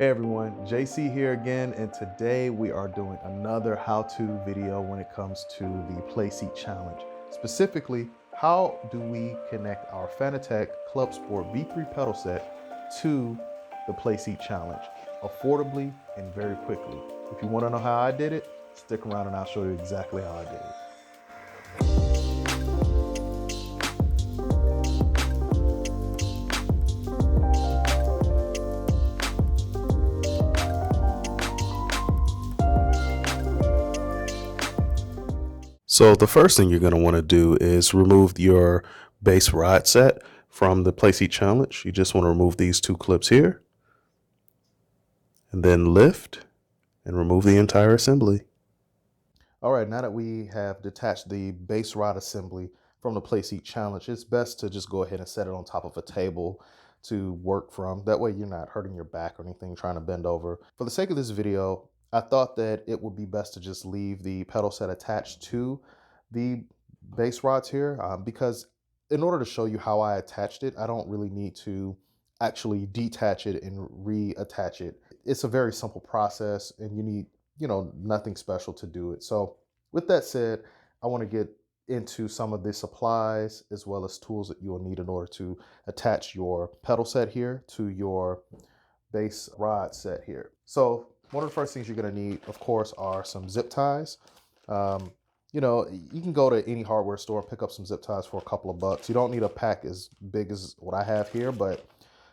Hey everyone, JC here again, and today we are doing another how-to video when it comes to the Playseat challenge. Specifically, how do we connect our Fanatec Clubsport V3 pedal set to the Playseat challenge affordably and very quickly. If you want to know how I did it, stick around and I'll show you exactly how I did it. So the first thing you're going to want to do is remove your base rod set from the Playseat challenge. You just want to remove these two clips here and then lift and remove the entire assembly. All right, now that we have detached the base rod assembly from the Playseat challenge, it's best to just go ahead and set it on top of a table to work from. That way you're not hurting your back or anything trying to bend over. For the sake of this video, I thought that it would be best to just leave the pedal set attached to the base rods here because in order to show you how I attached it, I don't really need to actually detach it and reattach it. It's a very simple process and you need, nothing special to do it. So with that said, I want to get into some of the supplies as well as tools that you will need in order to attach your pedal set here to your base rod set here. So one of the first things you're going to need, of course, are some zip ties. You can go to any hardware store and pick up some zip ties for a couple of bucks. You don't need a pack as big as what I have here, but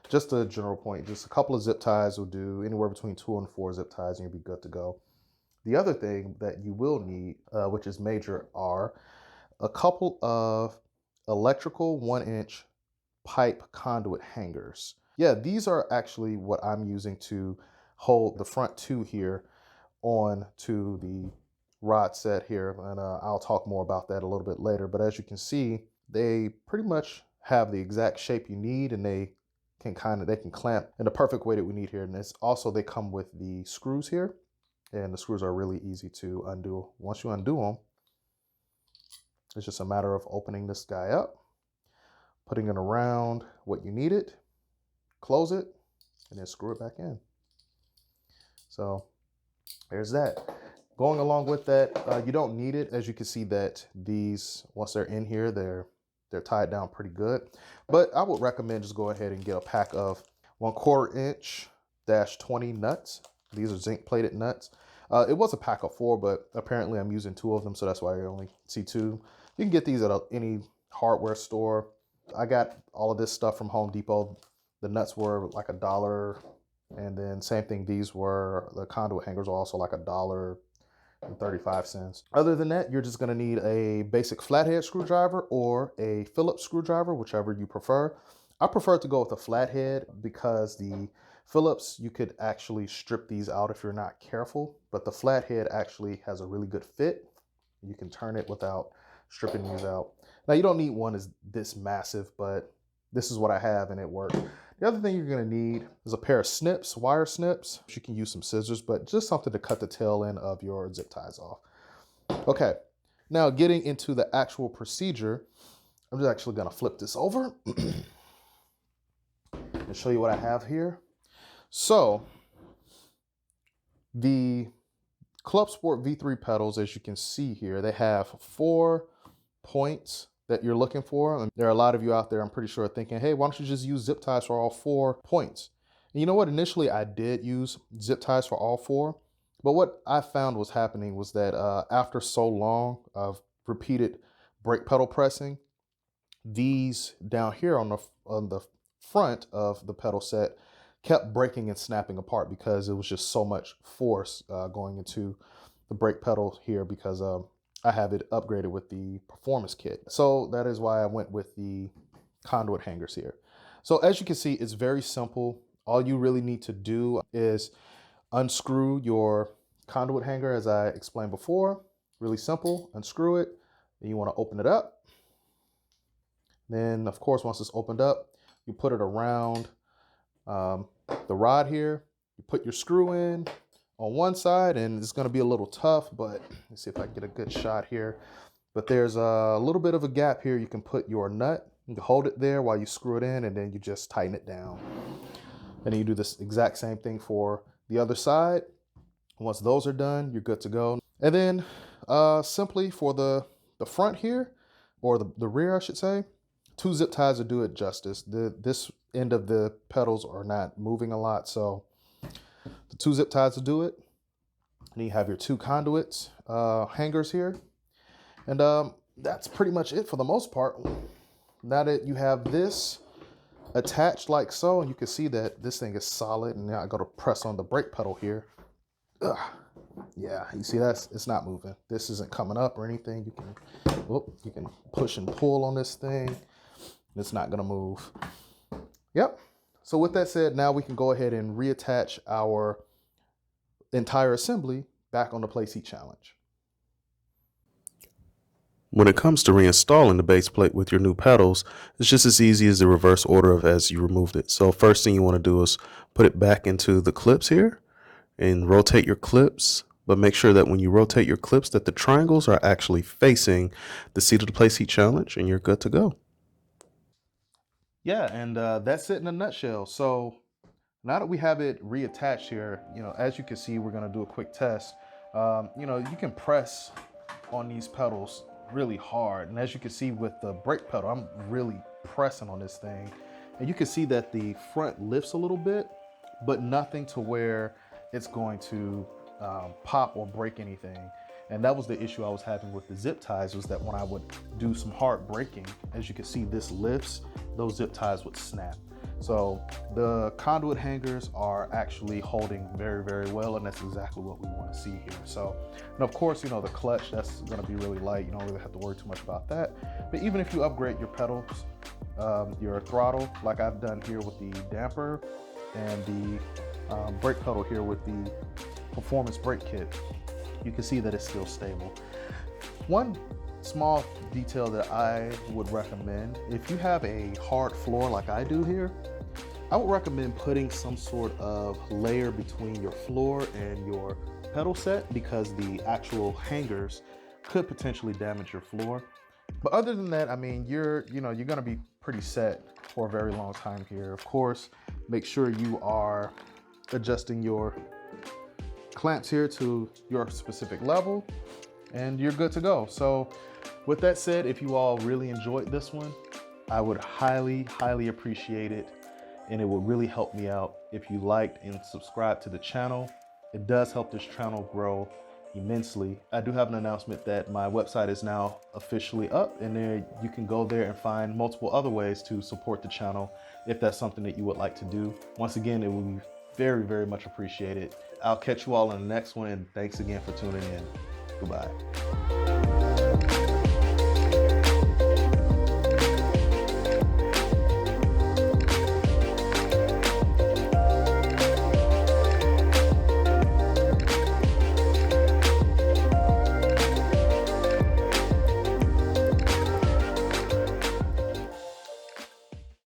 just a general point, just a couple of zip ties will do, anywhere between 2 and 4 zip ties, and you'll be good to go. The other thing that you will need, which is major, are a couple of electrical 1-inch pipe conduit hangers. Yeah, these are actually what I'm using to hold the front two here on to the rod set here, and I'll talk more about that a little bit later. But as you can see, they pretty much have the exact shape you need, and they can clamp in the perfect way that we need here. And it's also, they come with the screws here, and the screws are really easy to undo. Once you undo them, it's just a matter of opening this guy up, putting it around what you need it, close it, and then screw it back in. So there's that. Going along with that, you don't need it. As you can see that these, once they're in here, they're tied down pretty good. But I would recommend just go ahead and get a pack of 1/4 inch -20 nuts. These are zinc plated nuts. It was a pack of 4, but apparently I'm using 2 of them, so that's why you only see 2. You can get these at any hardware store. I got all of this stuff from Home Depot. The nuts were like $1, and then same thing, these were, the conduit hangers were also like $1.35. Other than that, you're just going to need a basic flathead screwdriver or a Phillips screwdriver, whichever you prefer. I prefer to go with a flathead because the Phillips, you could actually strip these out if you're not careful, but the flathead actually has a really good fit. You can turn it without stripping these out. Now, you don't need one this massive, but this is what I have and it worked. The other thing you're going to need is a pair of snips, wire snips. You can use some scissors, but just something to cut the tail end of your zip ties off. Okay, now getting into the actual procedure, I'm just actually going to flip this over and show you what I have here. So the Clubsport V3 pedals, as you can see here, they have 4 points that you're looking for. And there are a lot of you out there, I'm pretty sure, thinking, hey, why don't you just use zip ties for all 4 points? And you know what? Initially, I did use zip ties for all 4. But what I found was happening was that after so long of repeated brake pedal pressing, these down here on the front of the pedal set kept breaking and snapping apart because it was just so much force going into the brake pedal here because I have it upgraded with the performance kit. So that is why I went with the conduit hangers here. So as you can see, it's very simple. All you really need to do is unscrew your conduit hanger, as I explained before. Really simple, unscrew it. Then you want to open it up. Then, of course, once it's opened up, you put it around the rod here. You put your screw in on one side, and it's going to be a little tough, but let's see if I can get a good shot here. But there's a little bit of a gap here. You can put your nut, you can hold it there while you screw it in, and then you just tighten it down. And then you do this exact same thing for the other side. Once those are done, you're good to go. And then simply for the front here, or the rear, I should say, 2 zip ties will do it justice. This end of the pedals are not moving a lot, so the 2 zip ties will do it. And you have your 2 conduits, hangers here. And that's pretty much it for the most part. Now that you have this attached like so, and you can see that this thing is solid, and now I got to press on the brake pedal here. Ugh. Yeah, you see it's not moving. This isn't coming up or anything. You can push and pull on this thing. It's not gonna move. Yep. So with that said, now we can go ahead and reattach our entire assembly back on the Playseat Challenge. When it comes to reinstalling the base plate with your new pedals, it's just as easy as the reverse order of as you removed it. So first thing you want to do is put it back into the clips here and rotate your clips, but make sure that when you rotate your clips that the triangles are actually facing the seat of the Playseat Challenge, and you're good to go. Yeah, and that's it in a nutshell. So now that we have it reattached here, as you can see, we're gonna do a quick test. You can press on these pedals really hard, and as you can see with the brake pedal, I'm really pressing on this thing, and you can see that the front lifts a little bit, but nothing to where it's going to pop or break anything. And that was the issue I was having with the zip ties, was that when I would do some hard braking, as you can see, this lifts, those zip ties would snap. So the conduit hangers are actually holding very, very well, and that's exactly what we want to see here. So, and of course, the clutch, that's going to be really light. You don't really have to worry too much about that. But even if you upgrade your pedals, your throttle, like I've done here with the damper, and the brake pedal here with the performance brake kit, you can see that it's still stable. One small detail that I would recommend, if you have a hard floor like I do here, I would recommend putting some sort of layer between your floor and your pedal set, because the actual hangers could potentially damage your floor. But other than that, I mean, you're gonna be pretty set for a very long time here. Of course, make sure you are adjusting your clamps here to your specific level, and you're good to go. So with that said, if you all really enjoyed this one, I would highly, highly appreciate it, and it would really help me out if you liked and subscribed to the channel. It does help this channel grow immensely. I do have an announcement that my website is now officially up, and there you can go there and find multiple other ways to support the channel if that's something that you would like to do. Once again, it would be very, very much appreciated. I'll catch you all in the next one, and thanks again for tuning in. Goodbye.